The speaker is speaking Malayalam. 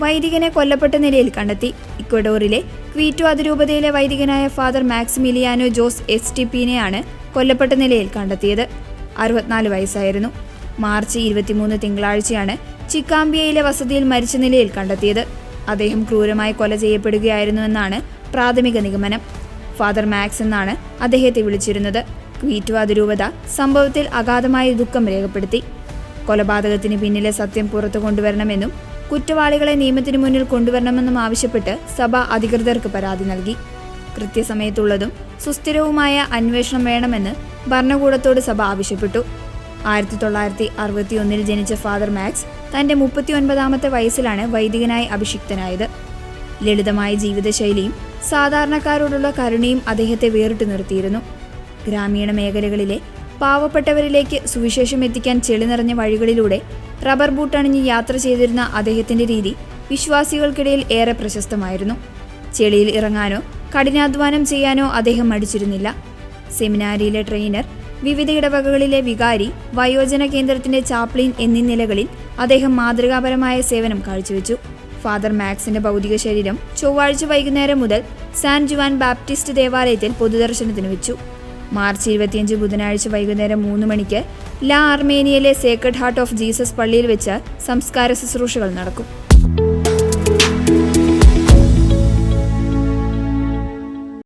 വൈദികനെ കൊല്ലപ്പെട്ട നിലയിൽ കണ്ടെത്തി. ഇക്വഡോറിലെ ക്വീറ്റോ അതിരൂപതയിലെ വൈദികനായ ഫാദർ മാക്സിമിലിയാനോ ജോസ് എസ്റ്റിപ്പിനെയാണ് കൊല്ലപ്പെട്ട നിലയിൽ കണ്ടെത്തിയത്. 64 വയസ്സായിരുന്നു. മാർച്ച് 23 തിങ്കളാഴ്ചയാണ് ചിക്കാംബിയയിലെ വസതിയിൽ മരിച്ച നിലയിൽ കണ്ടെത്തിയത്. അദ്ദേഹം ക്രൂരമായി കൊല ചെയ്യപ്പെടുകയായിരുന്നുവെന്നാണ് പ്രാഥമിക നിഗമനം. ഫാദർ മാക്സ് എന്നാണ് അദ്ദേഹത്തെ വിളിച്ചിരുന്നത്. ക്വീറ്റോ അതിരൂപത സംഭവത്തിൽ അഗാധമായ ദുഃഖം രേഖപ്പെടുത്തി. കൊലപാതകത്തിന് പിന്നിലെ സത്യം പുറത്തു കൊണ്ടുവരണമെന്നും കുറ്റവാളികളെ നിയമത്തിനു മുന്നിൽ കൊണ്ടുവരണമെന്നും ആവശ്യപ്പെട്ട് സഭ അധികൃതർക്ക് പരാതി നൽകി. കൃത്യസമയത്തുള്ളതും സുസ്ഥിരവുമായ അന്വേഷണം വേണമെന്ന് ഭരണകൂടത്തോട് സഭ ആവശ്യപ്പെട്ടു. 1961 ജനിച്ച ഫാദർ മാക്സ് തന്റെ 39ാമത്തെ വയസ്സിലാണ് വൈദികനായി അഭിഷിക്തനായത്. ലളിതമായ ജീവിതശൈലിയും സാധാരണക്കാരോടുള്ള കരുണയും അദ്ദേഹത്തെ വേറിട്ടു നിർത്തിയിരുന്നു. ഗ്രാമീണ മേഖലകളിലെ പാവപ്പെട്ടവരിലേക്ക് സുവിശേഷം എത്തിക്കാൻ ചെളി നിറഞ്ഞ വഴികളിലൂടെ റബ്ബർ ബൂട്ടണിഞ്ഞ് യാത്ര ചെയ്തിരുന്ന അദ്ദേഹത്തിന്റെ രീതി വിശ്വാസികൾക്കിടയിൽ ഏറെ പ്രശസ്തമായിരുന്നു. ചെളിയിൽ ഇറങ്ങാനോ കഠിനാധ്വാനം ചെയ്യാനോ അദ്ദേഹം മടിച്ചിരുന്നില്ല. സെമിനാരിയിലെ ട്രെയിനർ, വിവിധ ഇടവകകളിലെ വികാരി, വയോജന കേന്ദ്രത്തിന്റെ ചാപ്ലിൻ എന്നീ നിലകളിൽ അദ്ദേഹം മാതൃകാപരമായ സേവനം കാഴ്ചവെച്ചു. ഫാദർ മാക്സിന്റെ ഭൗതിക ശരീരം ചൊവ്വാഴ്ച വൈകുന്നേരം മുതൽ സാൻ ജുവാൻ ബാപ്റ്റിസ്റ്റ് ദേവാലയത്തിൽ പൊതുദർശനത്തിന് വെച്ചു. മാർച്ച് 25 ബുധനാഴ്ച വൈകുന്നേരം 3 മണിക്ക് ലാ അർമേനിയയിലെ സേക്രഡ് ഹാർട്ട് ഓഫ് ജീസസ് പള്ളിയിൽ വെച്ച് സംസ്കാര ശുശ്രൂഷകൾ നടക്കും.